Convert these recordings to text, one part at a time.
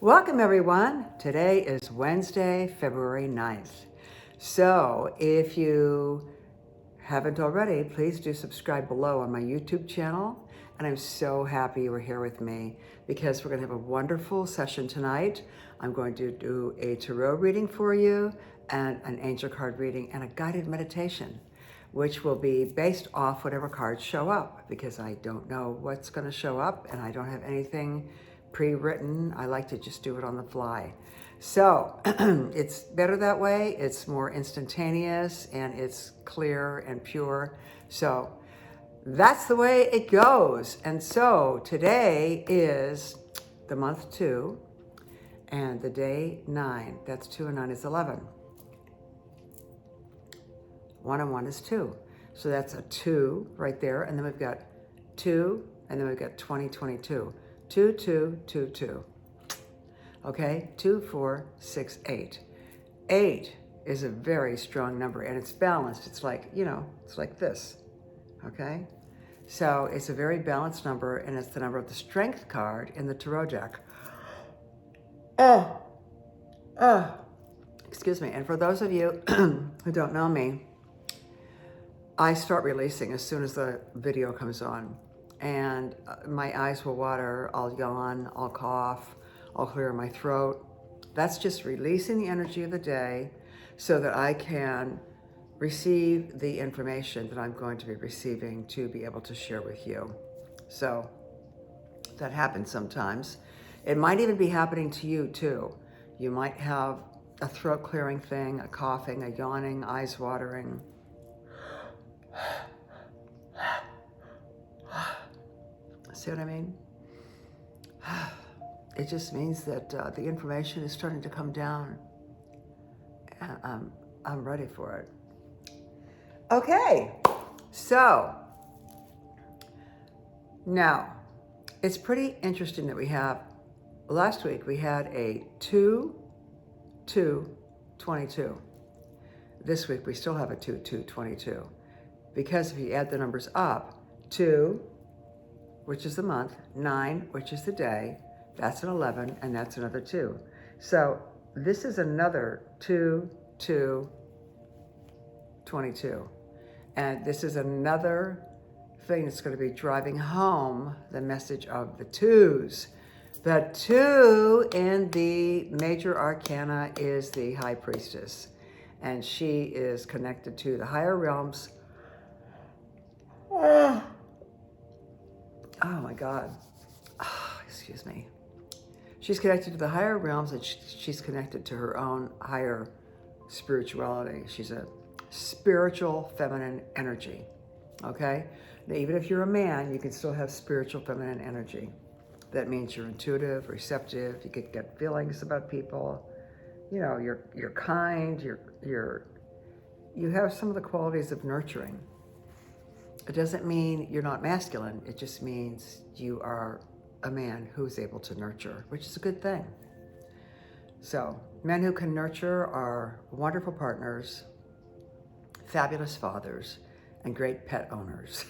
Welcome everyone. Today is Wednesday, February 9th. So if you haven't already, please do subscribe below on my YouTube channel. And I'm so happy you are here with me because we're going to have a wonderful session tonight. I'm going to do a tarot reading for you and an angel card reading and a guided meditation, which will be based off whatever cards show up because I don't know what's going to show up and I don't have anything pre-written. I like to just do it on the fly. So it's better that way. It's more instantaneous and it's clear and pure. So that's the way it goes. And so today is the month 2 and the day 9. That's 2 and 9 is 11. 1 and 1 is 2. So that's a 2 right there. And then we've got 2 and then we've got 2022. 2, 2, 2, 2. Okay, 2, 4, 6, 8. 8 is a very strong number and it's balanced. It's like, it's like this. Okay, so it's a very balanced number and it's the number of the strength card in the tarot deck. Excuse me. And for those of you who don't know me, I start releasing as soon as the video comes on. And my eyes will water, I'll yawn, I'll cough, I'll clear my throat. That's just releasing the energy of the day so that I can receive the information that I'm going to be receiving to be able to share with you. So that happens sometimes. It might even be happening to you too. You might have a throat clearing thing, a coughing, a yawning, eyes watering. See what I mean? It just means that the information is starting to come down. And I'm ready for it. Okay, so now it's pretty interesting that we have, last week we had a 2, 2, 22. This week we still have a 2, 2, 22. Because if you add the numbers up, 2, which is the month, 9, which is the day, that's an 11, and that's another 2. So this is another 2, 2, 22. And this is another thing that's going to be driving home the message of the 2s. The 2 in the major arcana is the High Priestess, and she is connected to the higher realms. Oh my God. Oh, excuse me. She's connected to the higher realms and she's connected to her own higher spirituality. She's a spiritual feminine energy. Okay? Now, even if you're a man, you can still have spiritual feminine energy. That means you're intuitive, receptive, you can get feelings about people. You're kind, you have some of the qualities of nurturing. It doesn't mean you're not masculine. It just means you are a man who's able to nurture, which is a good thing. So men who can nurture are wonderful partners, fabulous fathers, and great pet owners.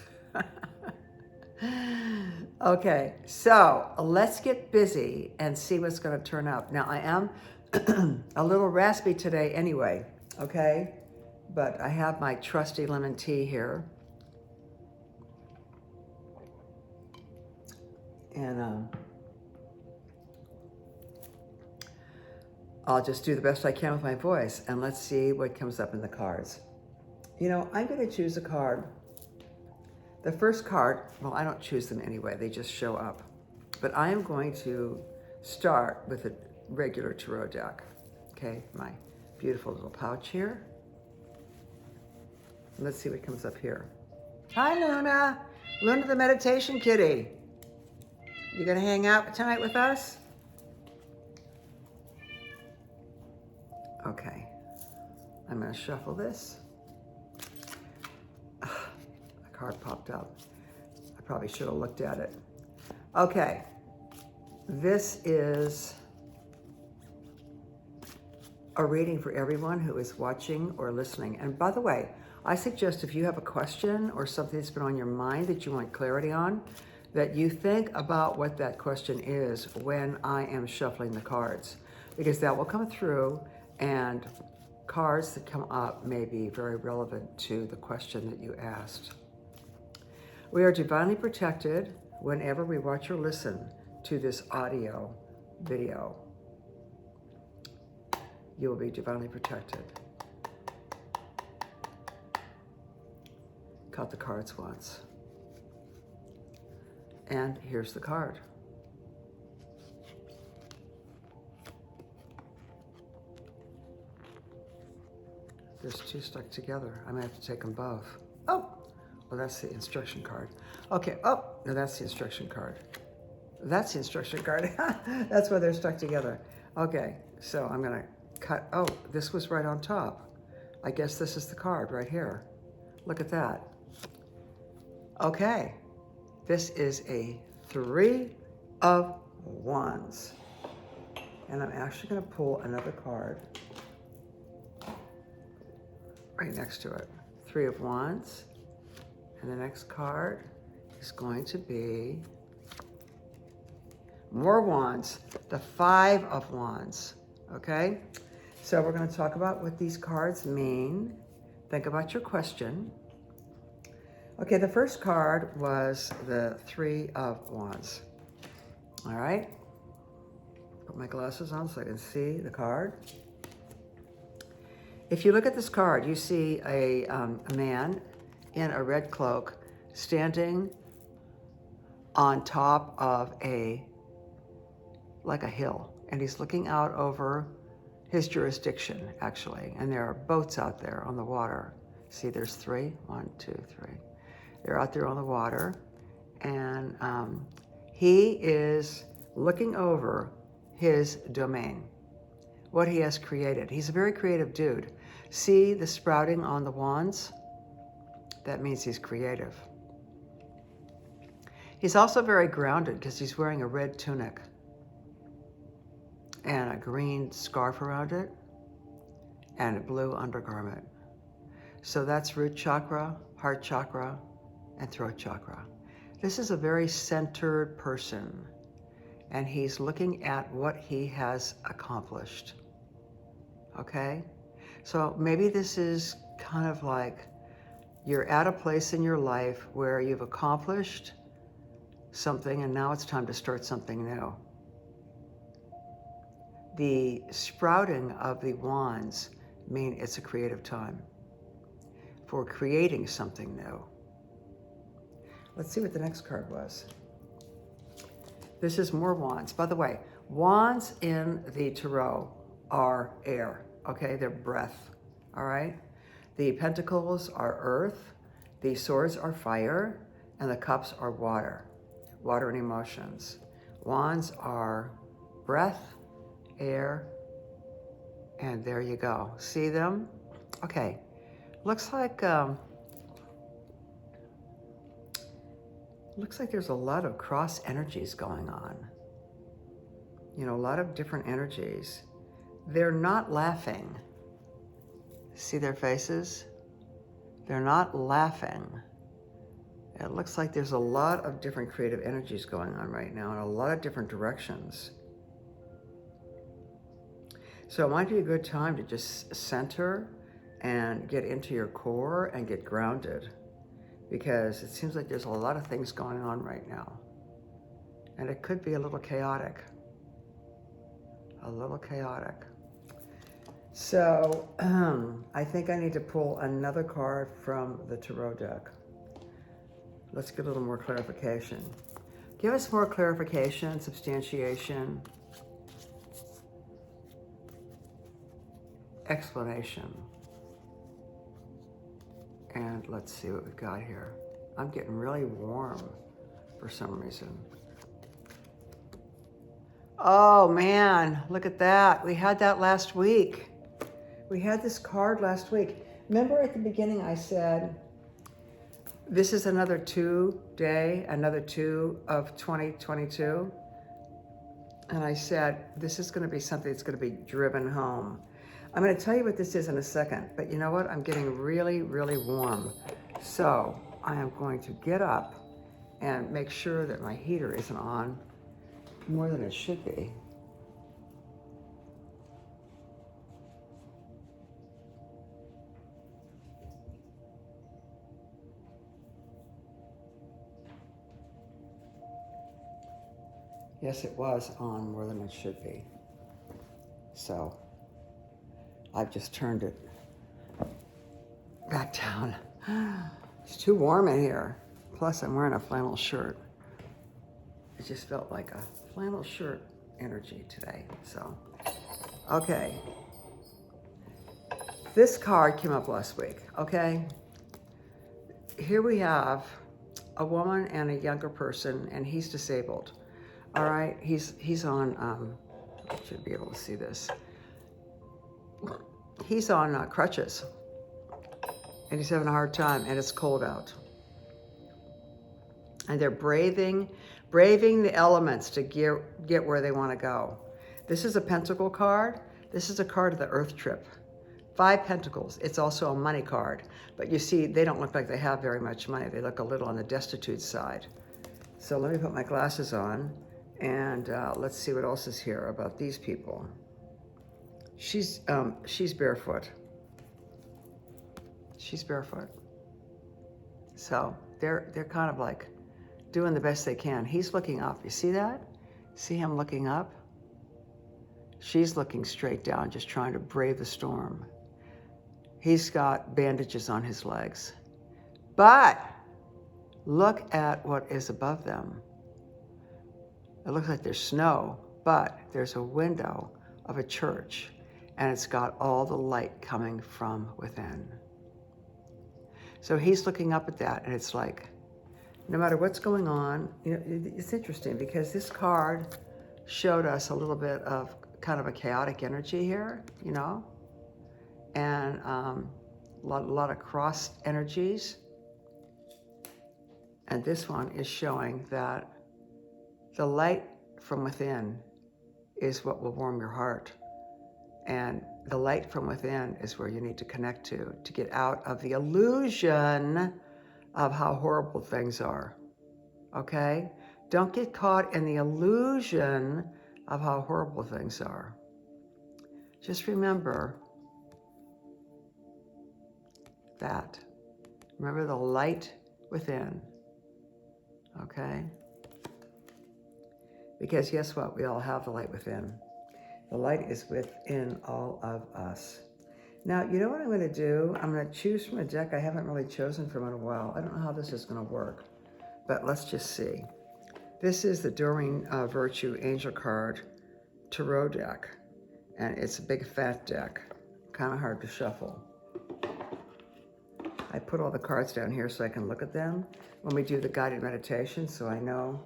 Okay, so let's get busy and see what's going to turn up. Now, I am a little raspy today anyway, okay? But I have my trusty lemon tea here. And I'll just do the best I can with my voice, and let's see what comes up in the cards. I'm going to choose a card. The first card, well, I don't choose them anyway, they just show up. But I am going to start with a regular tarot deck. Okay, my beautiful little pouch here. Let's see what comes up here. Hi, Luna. Luna the meditation kitty. You gonna hang out tonight with us? Okay, I'm gonna shuffle this. A card popped up. I probably should have looked at it. Okay, this is a reading for everyone who is watching or listening. And by the way, I suggest if you have a question or something that's been on your mind that you want clarity on, that you think about what that question is when I am shuffling the cards, because that will come through, and cards that come up may be very relevant to the question that you asked. We are divinely protected whenever we watch or listen to this audio video. You will be divinely protected. Cut the cards once. And here's the card. There's two stuck together. I might have to take them both. Oh, well, that's the instruction card. Okay, oh, no, that's the instruction card. That's the instruction card. That's why they're stuck together. Okay, so I'm gonna cut, oh, this was right on top. I guess this is the card right here. Look at that. Okay, this is a 3 of Wands. And I'm actually gonna pull another card right next to it. 3 of Wands. And the next card is going to be more Wands, the 5 of Wands, okay? So we're going to talk about what these cards mean. Think about your question. Okay, the first card was the 3 of Wands. All right? Put my glasses on so I can see the card. If you look at this card, you see a man in a red cloak standing on top of like a hill, and he's looking out over his jurisdiction, actually, and there are boats out there on the water. See, there's 3, 1, 2, 3. They're out there on the water, and he is looking over his domain, what he has created. He's a very creative dude. See the sprouting on the wands? That means he's creative. He's also very grounded because he's wearing a red tunic and a green scarf around it and a blue undergarment. So that's root chakra, heart chakra, and throat chakra. This is a very centered person, and he's looking at what he has accomplished. Okay? So maybe this is kind of like you're at a place in your life where you've accomplished something and now it's time to start something new. The sprouting of the wands mean it's a creative time for creating something new. Let's see what the next card was. This is more wands. By the way, wands in the tarot are air, okay? They're breath, all right? The pentacles are earth, the swords are fire, and the cups are water and emotions. Wands are breath, air, and there you go. See them? Okay, looks like there's a lot of cross energies going on. You know, a lot of different energies. They're not laughing. See their faces? They're not laughing. It looks like there's a lot of different creative energies going on right now in a lot of different directions. So it might be a good time to just center and get into your core and get grounded, because it seems like there's a lot of things going on right now. And it could be a little chaotic. A little chaotic. So I think I need to pull another card from the tarot deck. Let's get a little more clarification. Give us more clarification, substantiation, explanation. And let's see what we've got here. I'm getting really warm for some reason. Oh man, look at that. We had that last week. We had this card last week. Remember at the beginning I said, this is another 2-day, another 2 of 2022. And I said, this is gonna be something that's gonna be driven home. I'm gonna tell you what this is in a second, but you know what? I'm getting really, really warm. So I am going to get up and make sure that my heater isn't on more than it should be. Yes, it was on more than it should be. So I've just turned it back down. It's too warm in here. Plus, I'm wearing a flannel shirt. It just felt like a flannel shirt energy today. So, okay. This card came up last week, okay? Here we have a woman and a younger person, and he's disabled. All right, he's on, I should be able to see this. He's on crutches, and he's having a hard time, and it's cold out. And they're braving the elements to get where they want to go. This is a pentacle card. This is a card of the earth trip. 5 pentacles. It's also a money card. But you see, they don't look like they have very much money. They look a little on the destitute side. So let me put my glasses on, and let's see what else is here about these people. She's barefoot. She's barefoot. So they're kind of like doing the best they can. He's looking up. You see that? See him looking up? She's looking straight down, just trying to brave the storm. He's got bandages on his legs. But look at what is above them. It looks like there's snow, but there's a window of a church, and it's got all the light coming from within. So he's looking up at that, and it's like, no matter what's going on, you know, it's interesting because this card showed us a little bit of kind of a chaotic energy here, you know, and a lot of crossed energies. And this one is showing that the light from within is what will warm your heart. And the light from within is where you need to connect to get out of the illusion of how horrible things are, okay? Don't get caught in the illusion of how horrible things are. Just remember that. Remember the light within, okay? Because guess what? We all have the light within. The light is within all of us. Now, you know what I'm going to do? I'm going to choose from a deck I haven't really chosen from in a while. I don't know how this is going to work, but let's just see. This is the Doreen Virtue Angel Card Tarot deck, and it's a big fat deck, kind of hard to shuffle. I put all the cards down here so I can look at them when we do the guided meditation, so I know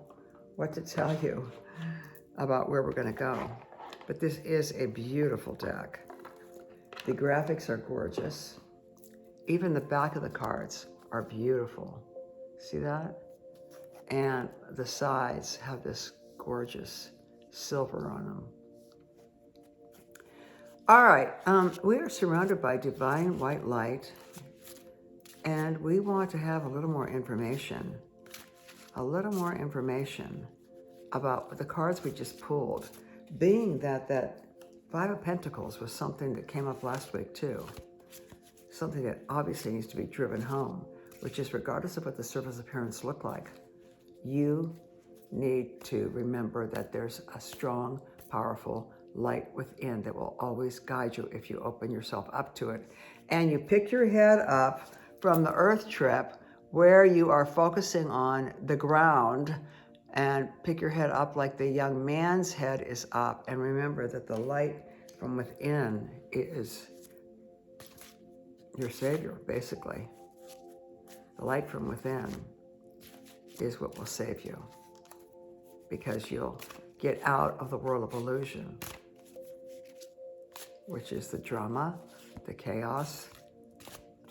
what to tell you about where we're going to go. But this is a beautiful deck. The graphics are gorgeous. Even the back of the cards are beautiful. See that? And the sides have this gorgeous silver on them. All right, we are surrounded by divine white light, and we want to have a little more information about the cards we just pulled, being that 5 of Pentacles was something that came up last week too. Something that obviously needs to be driven home, which is regardless of what the surface appearance look like, you need to remember that there's a strong, powerful light within that will always guide you if you open yourself up to it. And you pick your head up from the earth trip where you are focusing on the ground, and pick your head up like the young man's head is up, and remember that the light from within is your savior, basically. The light from within is what will save you, because you'll get out of the world of illusion, which is the drama, the chaos,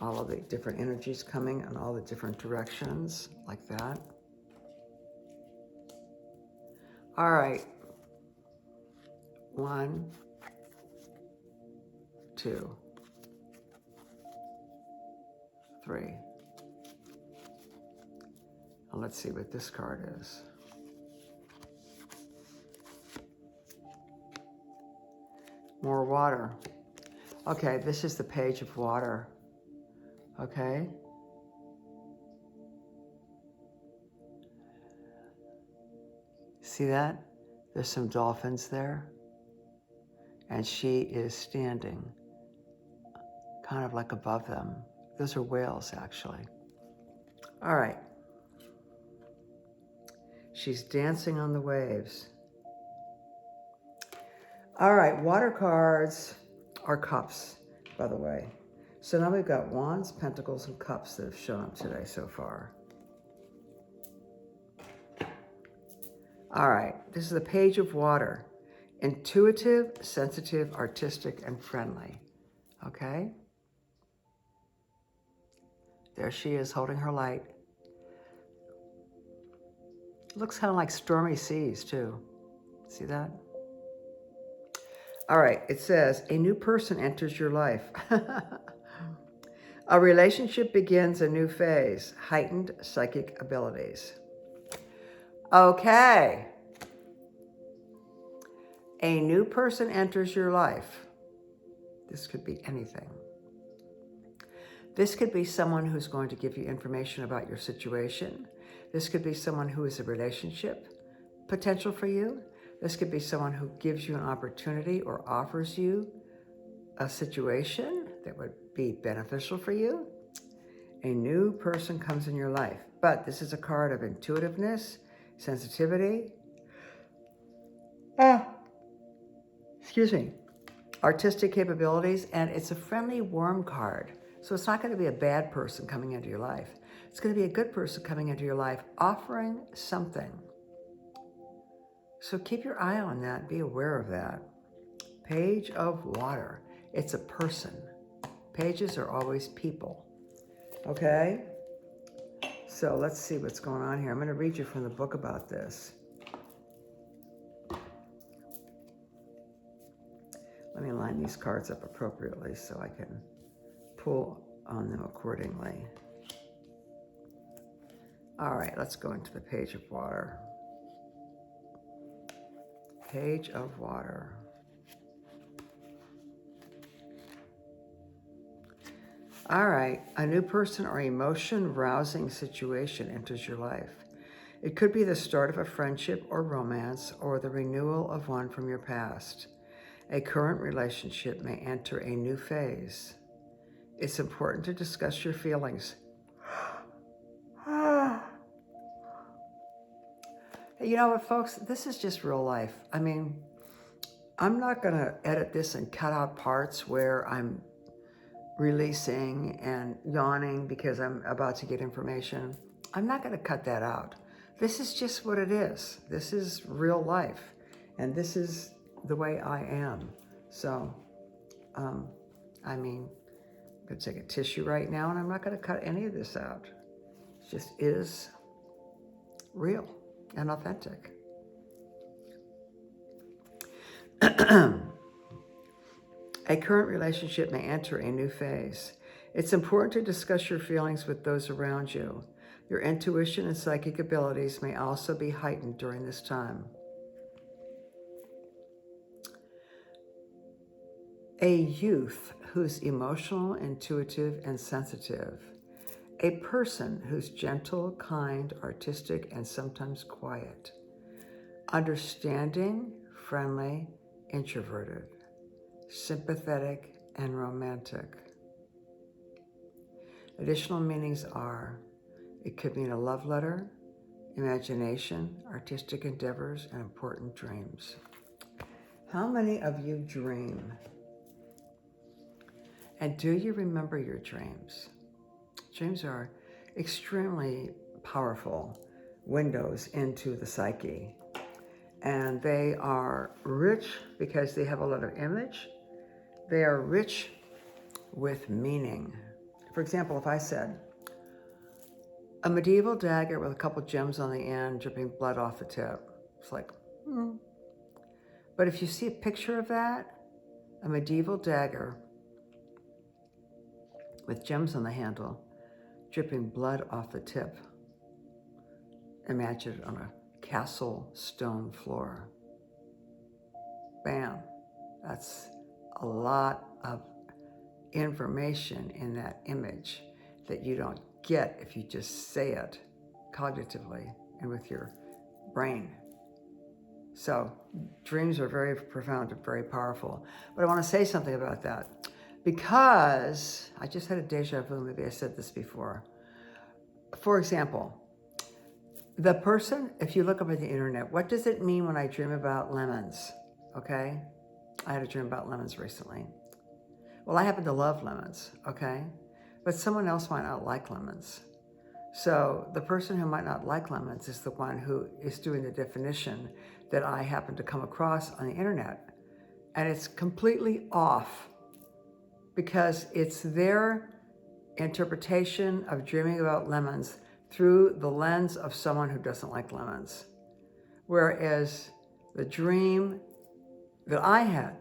all of the different energies coming in all the different directions, like that. All right. 1, 2, 3. Let's see what this card is. More water. Okay, this is the Page of Water. Okay. See that? There's some dolphins there. And she is standing kind of like above them. Those are whales, actually. All right. She's dancing on the waves. All right, water cards are cups, by the way. So now we've got wands, pentacles, and cups that have shown up today so far. All right, this is the Page of Water. Intuitive, sensitive, artistic, and friendly. Okay? There she is holding her light. Looks kind of like stormy seas, too. See that? All right, it says, a new person enters your life. A relationship begins a new phase, heightened psychic abilities. Okay. A new person enters your life. This could be anything. This could be someone who's going to give you information about your situation. This could be someone who is a relationship potential for you. This could be someone who gives you an opportunity or offers you a situation that would be beneficial for you. A new person comes in your life. But this is a card of intuitiveness, sensitivity, artistic capabilities, and it's a friendly, warm card. So it's not going to be a bad person coming into your life. It's going to be a good person coming into your life, offering something. So keep your eye on that. Be aware of that. Page of Water. It's a person. Pages are always people. Okay? So let's see what's going on here. I'm going to read you from the book about this. Let me line these cards up appropriately so I can pull on them accordingly. All right, let's go into the Page of Water. Page of Water. All right, a new person or emotion-rousing situation enters your life. It could be the start of a friendship or romance or the renewal of one from your past. A current relationship may enter a new phase. It's important to discuss your feelings. You know what, folks? This is just real life. I mean, I'm not going to edit this and cut out parts where I'm releasing and yawning because I'm about to get information. I'm not going to cut that out. This is just what it is. This is real life. And this is the way I am. So, I mean, I'm going to take a tissue right now and I'm not going to cut any of this out. It just is real and authentic. A current relationship may enter a new phase. It's important to discuss your feelings with those around you. Your intuition and psychic abilities may also be heightened during this time. A youth who's emotional, intuitive, and sensitive. A person who's gentle, kind, artistic, and sometimes quiet. Understanding, friendly, introverted. Sympathetic, and romantic. Additional meanings are, it could mean a love letter, imagination, artistic endeavors, and important dreams. How many of you dream? And do you remember your dreams? Dreams are extremely powerful windows into the psyche. And they are rich because they have a lot of image. They are rich with meaning. For example, if I said, a medieval dagger with a couple gems on the end, dripping blood off the tip. It's like, But if you see a picture of that, a medieval dagger with gems on the handle, dripping blood off the tip, Imagine it on a castle stone floor. Bam. That's a lot of information in that image that you don't get if you just say it cognitively and with your brain. So dreams are very profound and very powerful. But I want to say something about that because I just had a deja vu. Maybe I said this before. For example, the person, if you look up at the internet, what does it mean when I dream about lemons? Okay? I had a dream about lemons recently. Well, I happen to love lemons, okay? But someone else might not like lemons. So the person who might not like lemons is the one who is doing the definition that I happen to come across on the internet. And it's completely off because it's their interpretation of dreaming about lemons through the lens of someone who doesn't like lemons. Whereas the dream that I had,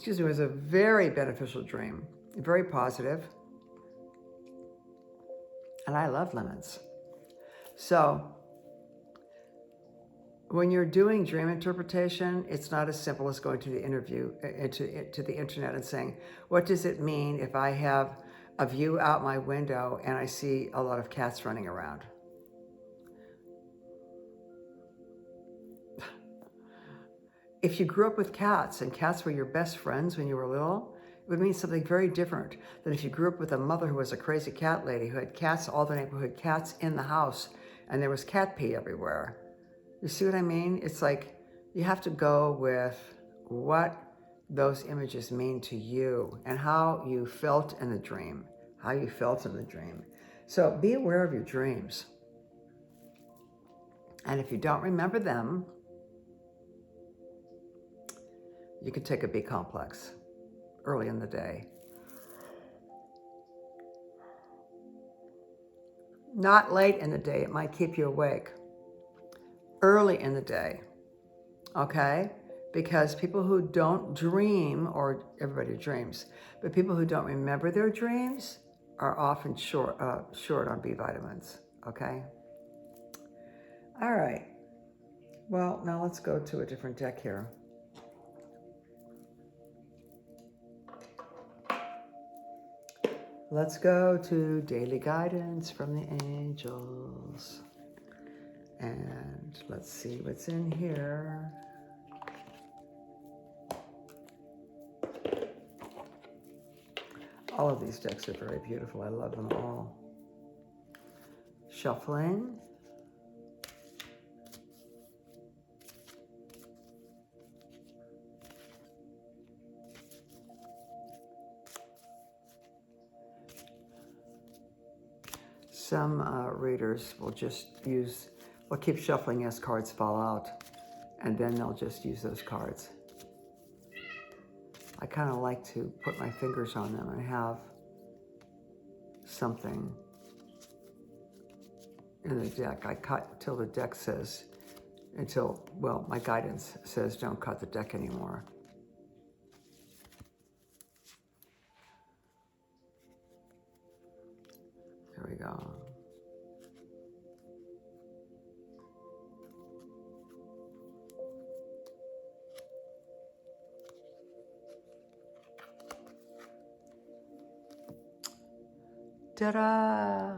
was a very beneficial dream, very positive. And I love lemons. So when you're doing dream interpretation, it's not as simple as going to the to the internet and saying, what does it mean if I have a view out my window and I see a lot of cats running around? If you grew up with cats and cats were your best friends when you were little, it would mean something very different than if you grew up with a mother who was a crazy cat lady who had cats, all the neighborhood cats in the house, and there was cat pee everywhere. You see what I mean? It's like you have to go with what those images mean to you and how you felt in the dream, So be aware of your dreams. And if you don't remember them, you can take a B complex early in the day. Not late in the day, it might keep you awake. Early in the day, okay? Because people who don't dream, or everybody dreams, but people who don't remember their dreams are often short on B vitamins, okay? All right, well, now let's go to a different deck here. Let's go to daily guidance from the angels. And let's see what's in here. All of these decks are very beautiful. I love them all. Shuffling. Some readers will keep shuffling as cards fall out, and then they'll just use those cards. I kind of like to put my fingers on them and have something in the deck. I cut till the deck says, my guidance says don't cut the deck anymore. There we go. Ta-da!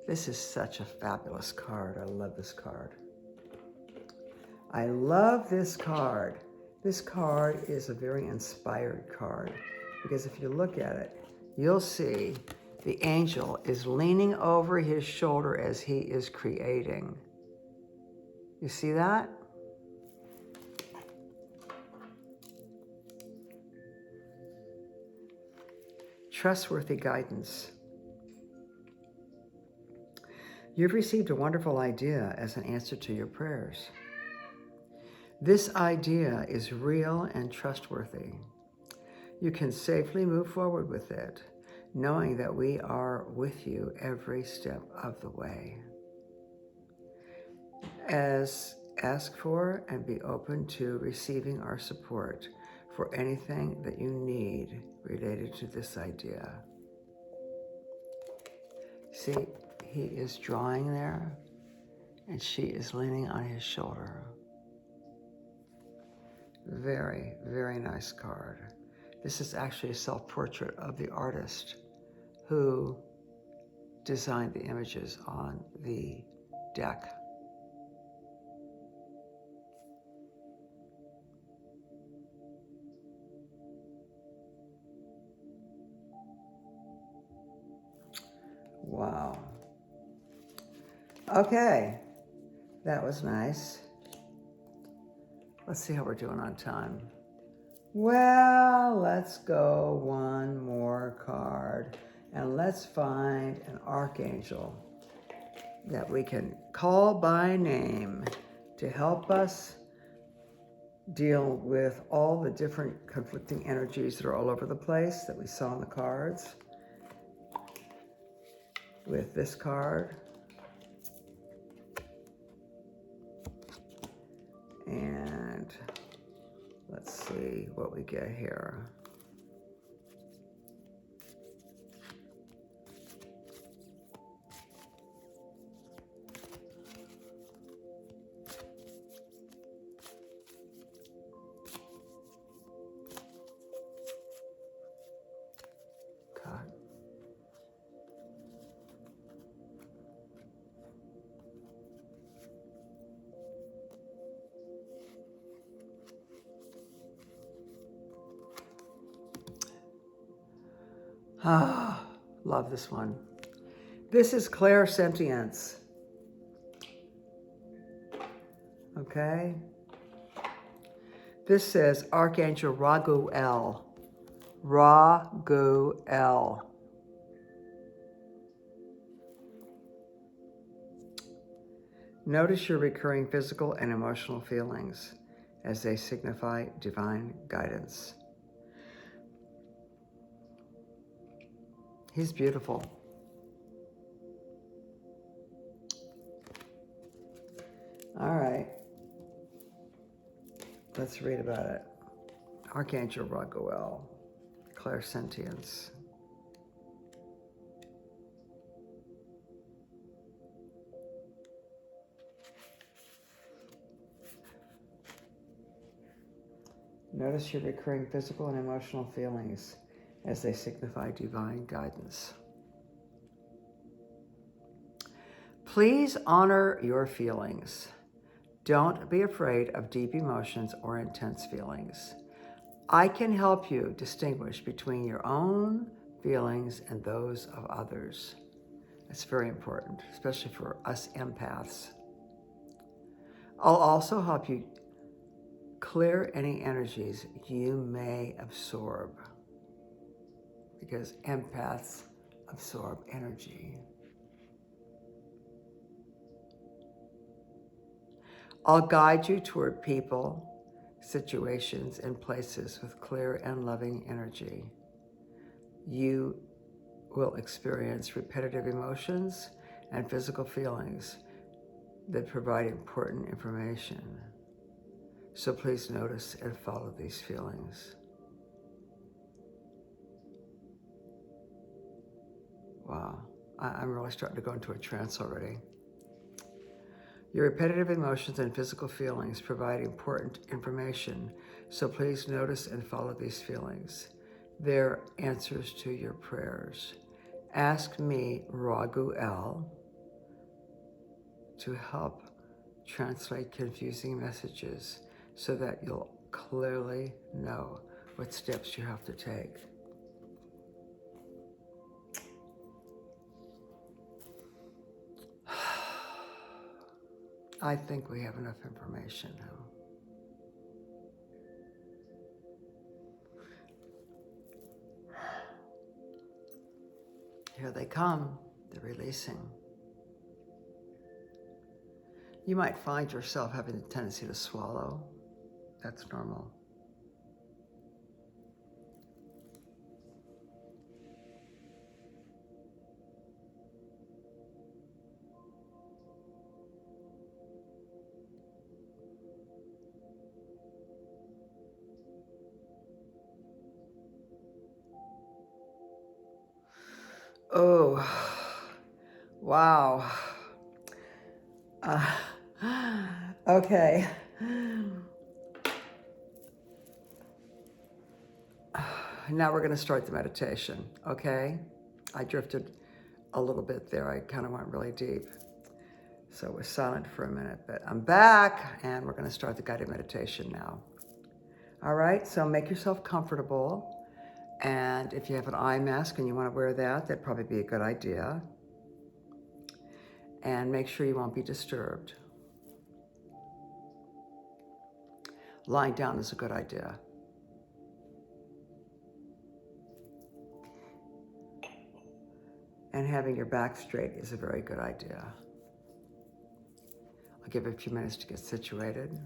This is such a fabulous card. I love this card. I love this card. This card is a very inspired card because if you look at it, you'll see the angel is leaning over his shoulder as he is creating. You see that? Trustworthy guidance. You've received a wonderful idea as an answer to your prayers. This idea is real and trustworthy. You can safely move forward with it, knowing that we are with you every step of the way. Ask for and be open to receiving our support for anything that you need related to this idea. See, he is drawing there. and she is leaning on his shoulder. Very, very nice card. This is actually a self-portrait of the artist who designed the images on the deck. Wow. Okay, that was nice. Let's see how we're doing on time. Well, let's go one more card and let's find an archangel that we can call by name to help us deal with all the different conflicting energies that are all over the place that we saw in the cards. With this card. And let's see what we get here. God. Ah, love this one. This is Clairsentience. Okay. This says Archangel Raguel. Raguel. Notice your recurring physical and emotional feelings as they signify divine guidance. He's beautiful. All right. Let's read about it. Archangel Raguel, Clairsentience. Notice your recurring physical and emotional feelings as they signify divine guidance. Please honor your feelings. Don't be afraid of deep emotions or intense feelings. I can help you distinguish between your own feelings and those of others. That's very important, especially for us empaths. I'll also help you clear any energies you may absorb, because empaths absorb energy. I'll guide you toward people, situations, and places with clear and loving energy. You will experience repetitive emotions and physical feelings that provide important information. So please notice and follow these feelings. Wow, I'm really starting to go into a trance already. Your repetitive emotions and physical feelings provide important information, so please notice and follow these feelings. They're answers to your prayers. Ask me, Raguel, to help translate confusing messages so that you'll clearly know what steps you have to take. I think we have enough information now. Here they come, they're releasing. You might find yourself having a tendency to swallow. That's normal. Oh, wow. Uh, okay. Now we're going to start the meditation, okay? I drifted a little bit there. I kind of went really deep. So it was silent for a minute, but I'm back and we're going to start the guided meditation now. All right, so make yourself comfortable. And if you have an eye mask and you want to wear that, that'd probably be a good idea. And make sure you won't be disturbed. Lying down is a good idea. And having your back straight is a very good idea. I'll give it a few minutes to get situated.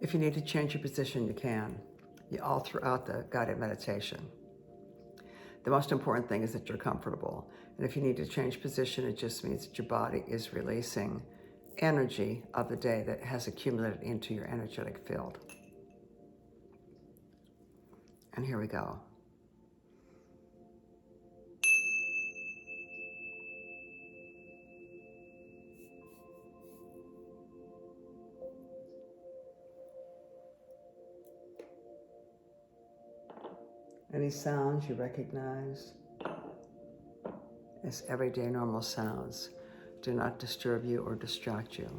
If you need to change your position, you can. All throughout the guided meditation. The most important thing is that you're comfortable. And if you need to change position, it just means that your body is releasing energy of the day that has accumulated into your energetic field. And here we go. Any sounds you recognize as everyday normal sounds do not disturb you or distract you.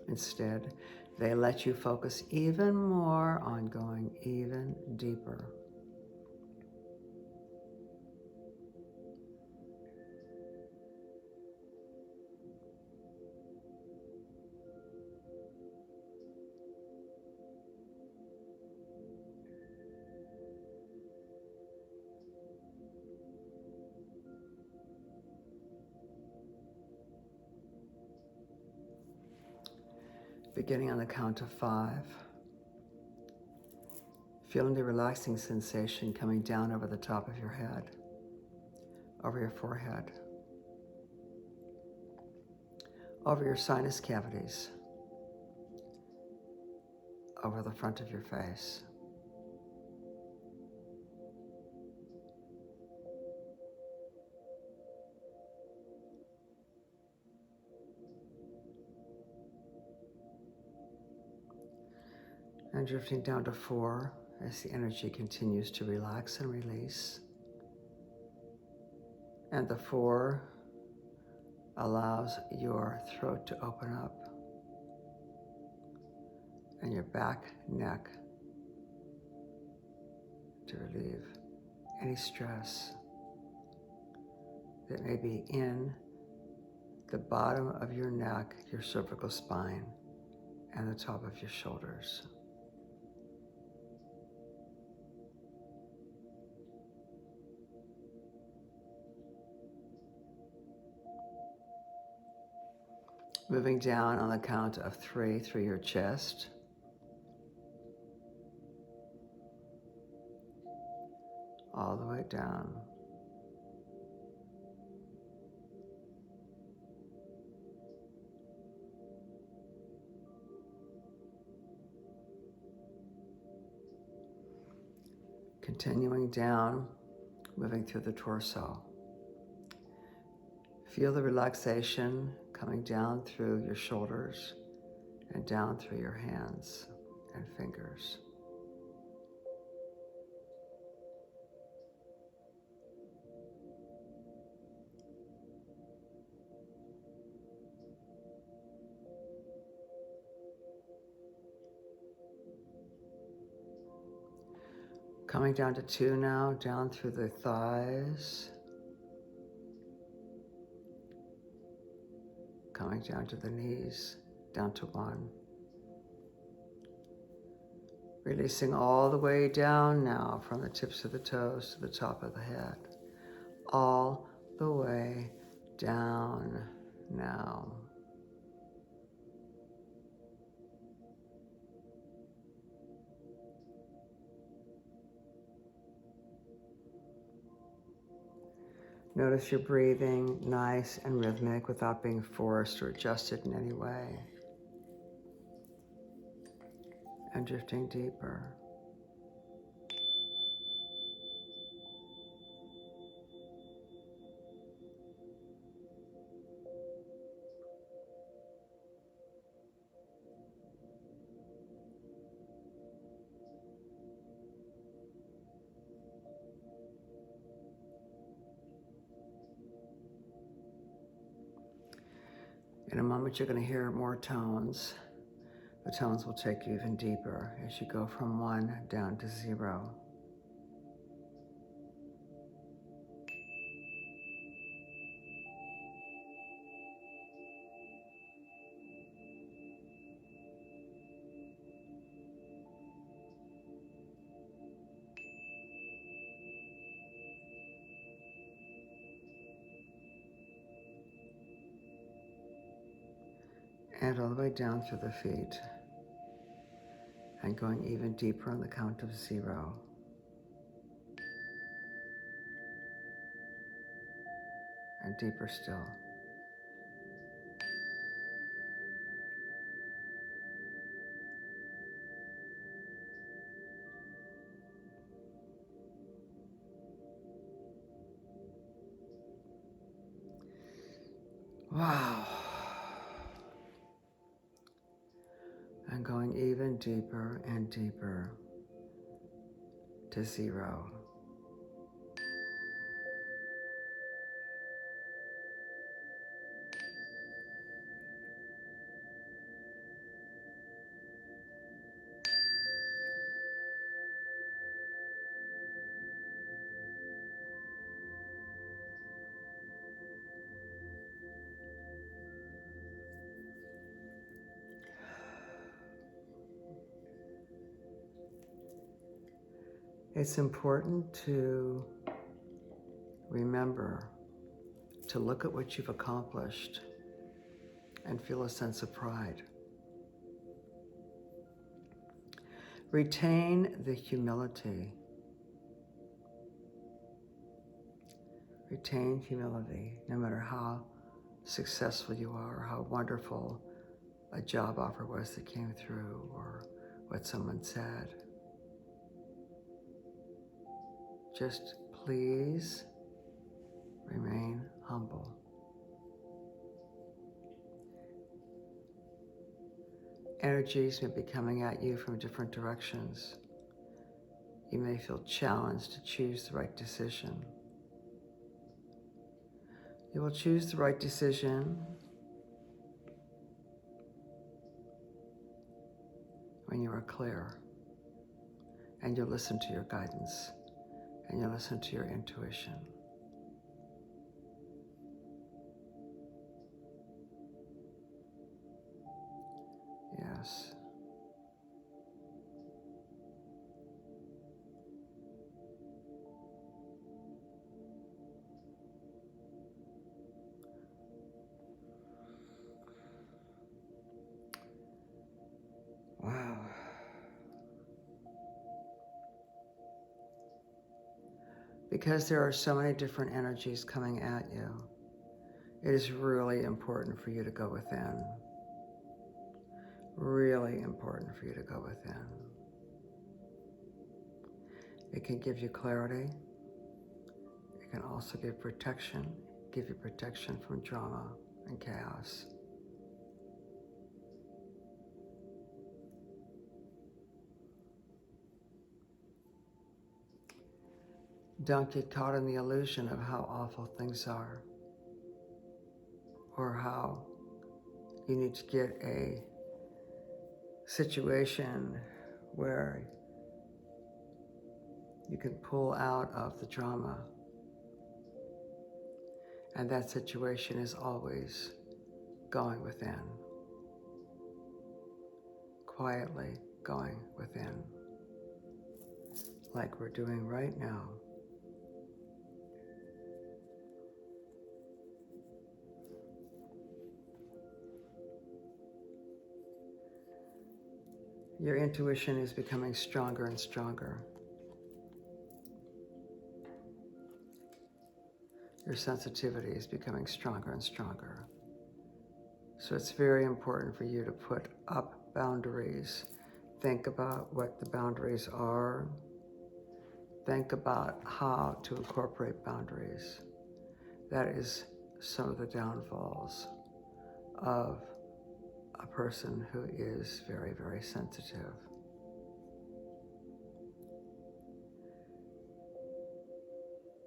Instead, they let you focus even more on going even deeper. Beginning on the count of 5. Feeling the relaxing sensation coming down over the top of your head, over your forehead, over your sinus cavities, over the front of your face. And drifting down to 4 as the energy continues to relax and release. And the 4 allows your throat to open up and your back, neck to relieve any stress that may be in the bottom of your neck, your cervical spine, and the top of your shoulders. Moving down on the count of 3 through your chest. All the way down. Continuing down, moving through the torso. Feel the relaxation coming down through your shoulders and down through your hands and fingers. Coming down to 2 now, down through the thighs. Coming down to the knees, down to 1. Releasing all the way down now from the tips of the toes to the top of the head. All the way down now. Notice your breathing, nice and rhythmic without being forced or adjusted in any way. and drifting deeper. In a moment, you're going to hear more tones. The tones will take you even deeper as you go from 1 down to 0. And all the way down through the feet. And going even deeper on the count of 0. And deeper still. Wow. And going even deeper and deeper to 0. It's important to remember to look at what you've accomplished and feel a sense of pride. Retain the humility. Retain humility, no matter how successful you are, or how wonderful a job offer was that came through, or what someone said. Just please remain humble. Energies may be coming at you from different directions. You may feel challenged to choose the right decision. You will choose the right decision when you are clear, and you listen to your guidance, and you listen to your intuition. Yes. Wow. Because there are so many different energies coming at you, it is really important for you to go within. Really important for you to go within. It can give you clarity. It can also give you protection from drama and chaos. Don't get caught in the illusion of how awful things are, or how you need to get a situation where you can pull out of the drama. And that situation is always going within. Quietly going within. Like we're doing right now. Your intuition is becoming stronger and stronger. Your sensitivity is becoming stronger and stronger. So it's very important for you to put up boundaries think about what the boundaries are. Think about how to incorporate boundaries. That is some of the downfalls of a person who is very, very sensitive.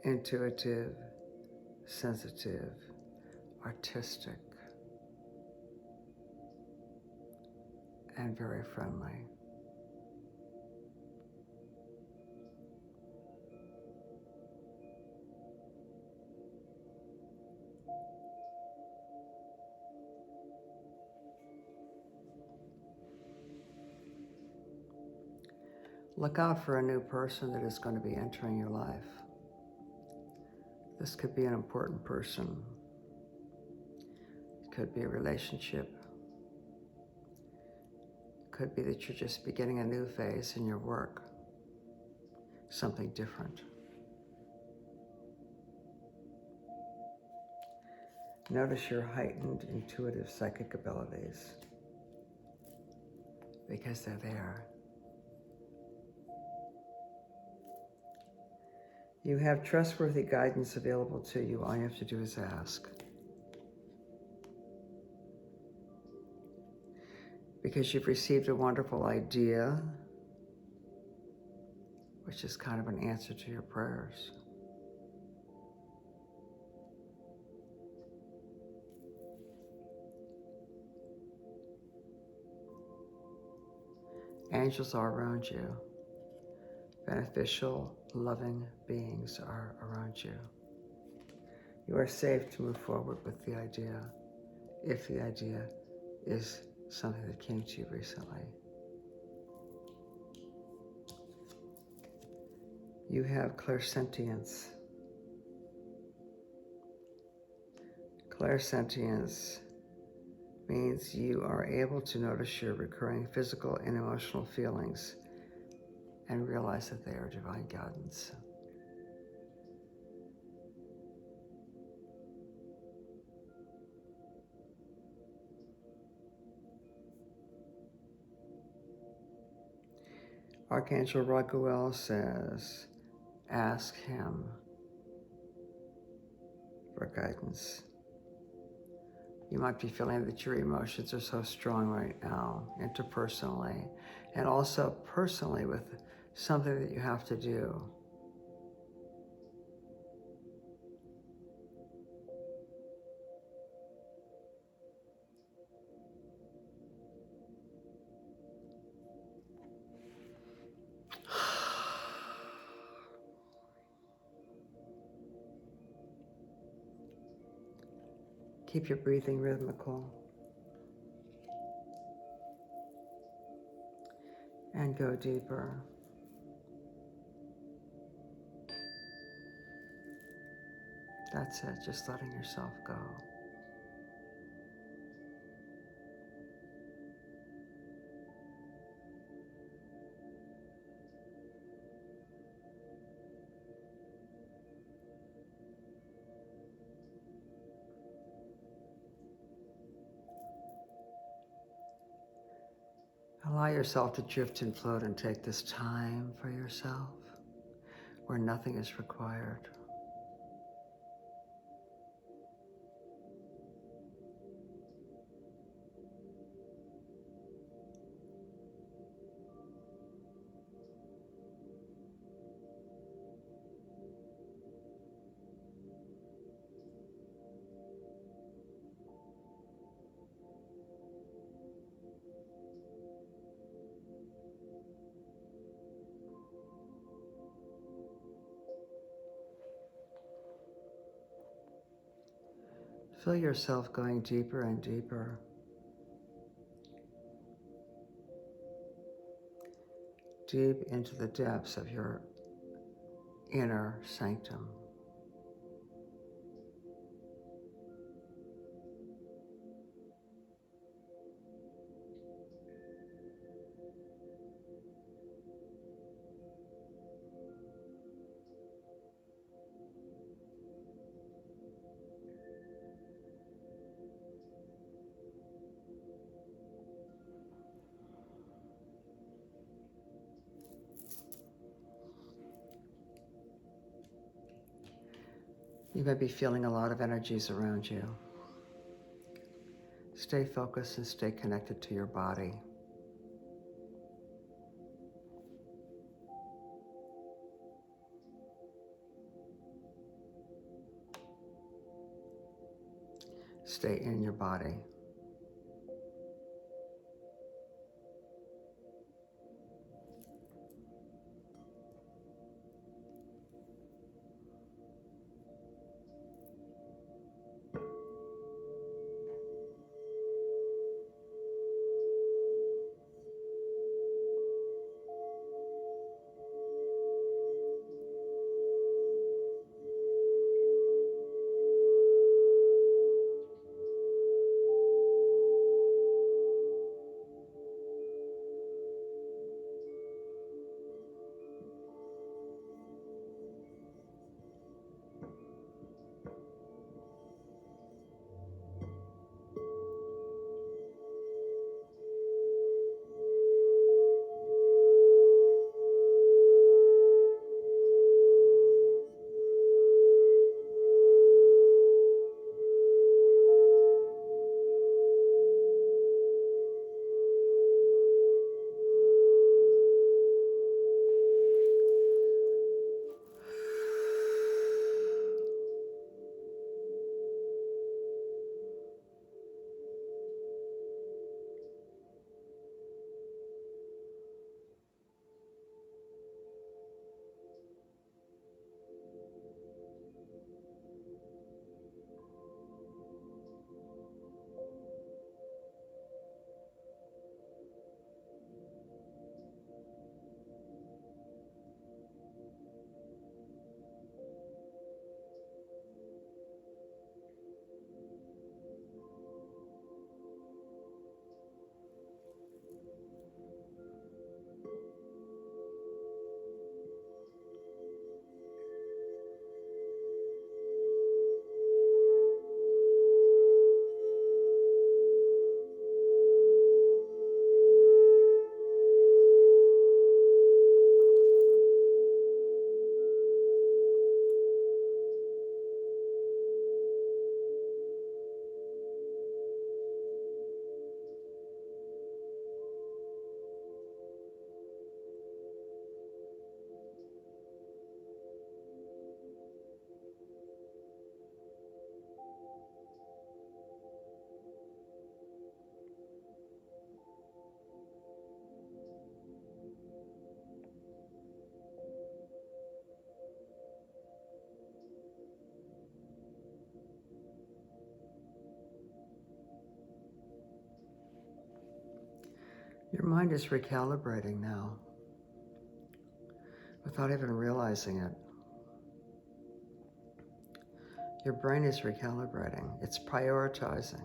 Intuitive, sensitive, artistic, and very friendly. Look out for a new person that is going to be entering your life. This could be an important person. It could be a relationship. It could be that you're just beginning a new phase in your work. Something different. Notice your heightened intuitive psychic abilities, because they're there. You have trustworthy guidance available to you. All you have to do is ask. Because you've received a wonderful idea, which is kind of an answer to your prayers. Angels are around you. Beneficial, loving beings are around you. You are safe to move forward with the idea, if the idea is something that came to you recently. You have clairsentience. Clairsentience means you are able to notice your recurring physical and emotional feelings and realize that they are divine guidance. Archangel Raguel says, ask him for guidance. You might be feeling that your emotions are so strong right now, interpersonally, and also personally with something that you have to do. Keep your breathing rhythmical. And go deeper. That's it, just letting yourself go. Allow yourself to drift and float and take this time for yourself where nothing is required. Feel yourself going deeper and deeper. Deep into the depths of your inner sanctum. You may be feeling a lot of energies around you. Stay focused and stay connected to your body. Stay in your body. Your mind is recalibrating now, without even realizing it. Your brain is recalibrating. It's prioritizing,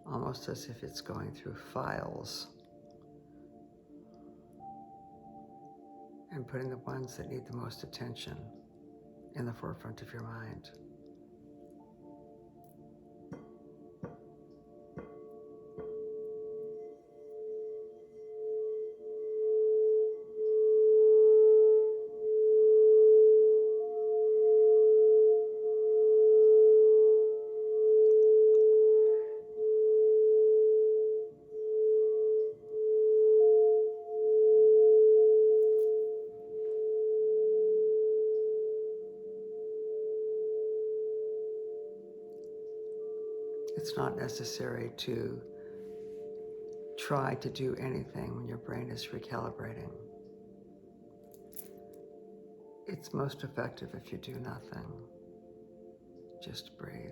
almost as if it's going through files and putting the ones that need the most attention in the forefront of your mind. It's not necessary to try to do anything when your brain is recalibrating. It's most effective if you do nothing. Just breathe.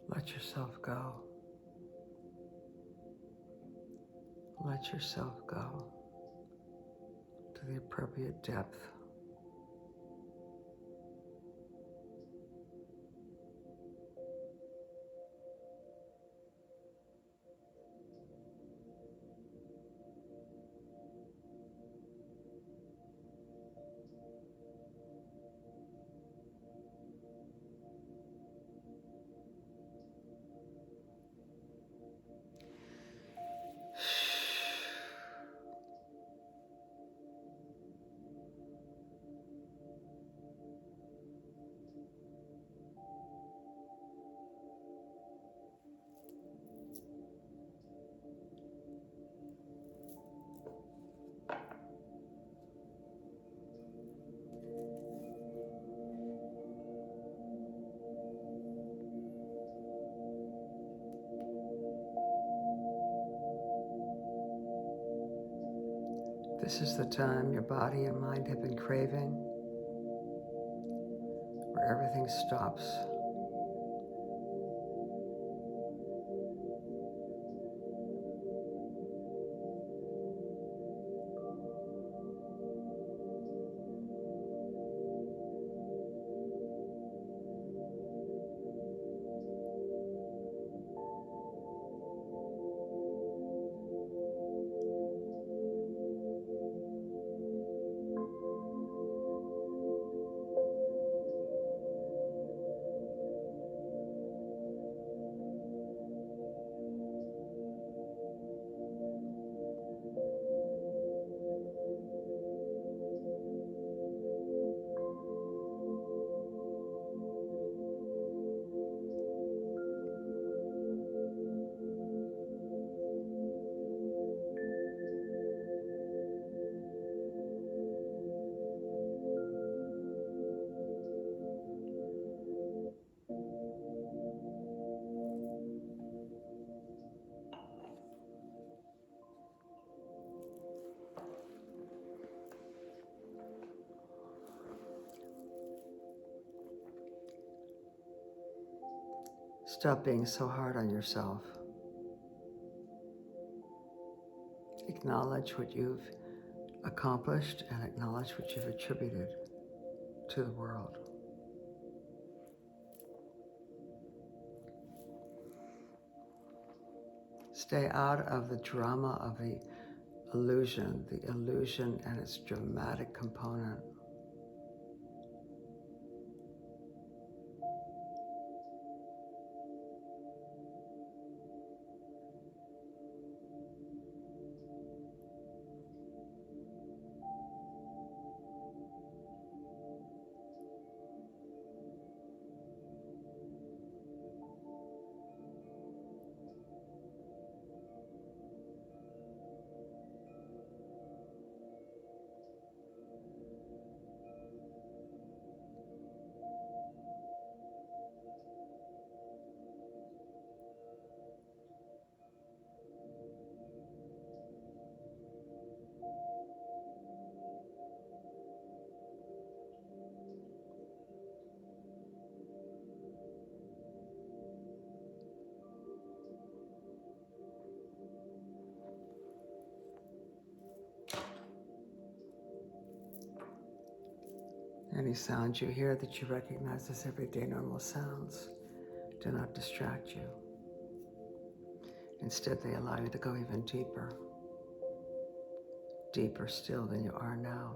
Let yourself go. Let yourself go to the appropriate depth. This is the time your body and mind have been craving, where everything stops. Stop being so hard on yourself. Acknowledge what you've accomplished and acknowledge what you've attributed to the world. Stay out of the drama of the illusion and its dramatic component. Any sounds you hear that you recognize as everyday normal sounds do not distract you. Instead, they allow you to go even deeper, deeper still than you are now.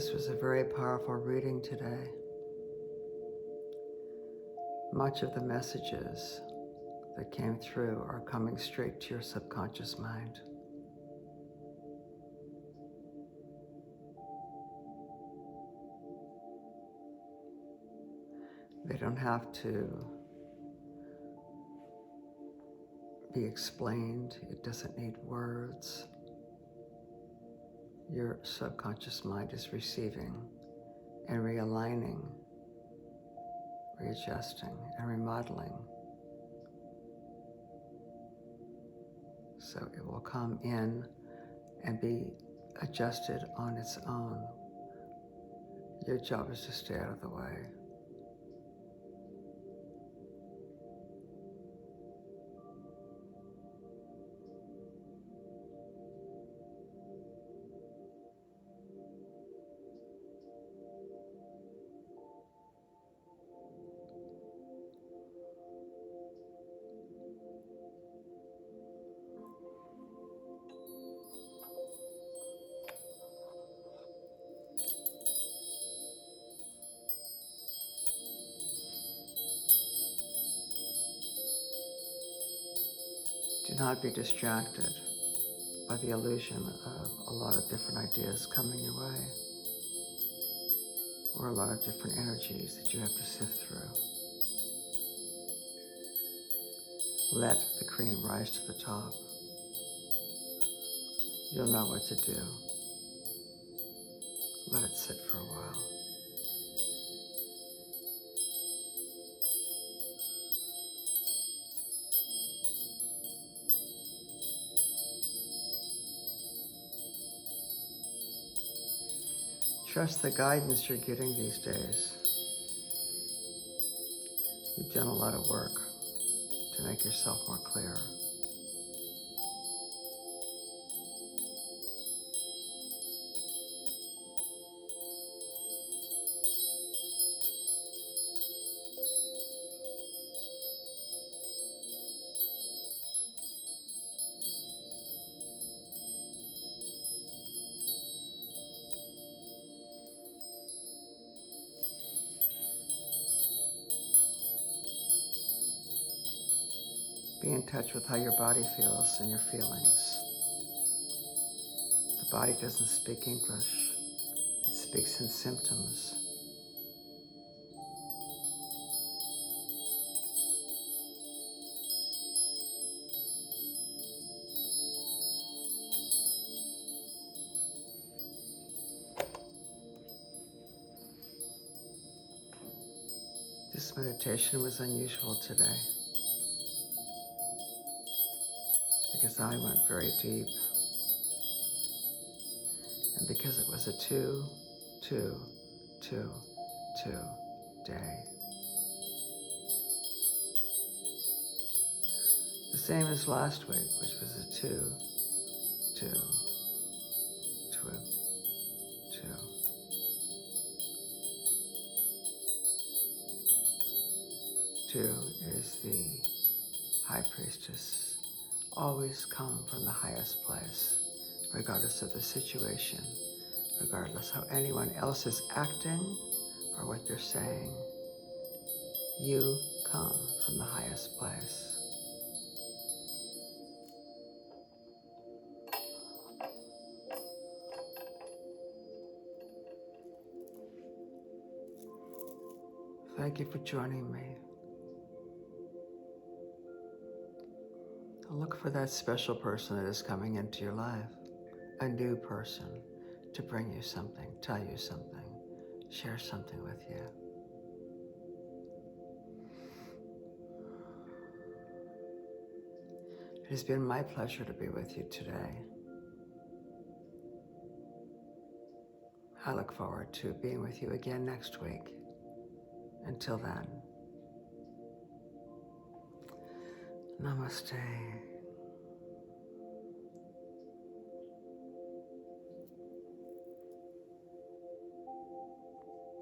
This was a very powerful reading today. Much of the messages that came through are coming straight to your subconscious mind. They don't have to be explained. It doesn't need words. Your subconscious mind is receiving and realigning, readjusting, and remodeling. So it will come in and be adjusted on its own. Your job is to stay out of the way. Do not be distracted by the illusion of a lot of different ideas coming your way, or a lot of different energies that you have to sift through. Let the cream rise to the top. You'll know what to do. Let it sit for a while. Trust the guidance you're getting these days. You've done a lot of work to make yourself more clear. Be in touch with how your body feels and your feelings. The body doesn't speak English. It speaks in symptoms. This meditation was unusual today because I went very deep, and because it was a 2, 2, 2, 2 day. The same as last week, which was a 2, 2, 2, 2. Two is the High Priestess. Always come from the highest place, regardless of the situation, regardless how anyone else is acting or what they're saying. You come from the highest place. Thank you for joining me. Look for that special person that is coming into your life, a new person to bring you something, tell you something, share something with you. It has been my pleasure to be with you today. I look forward to being with you again next week. Until then, namaste.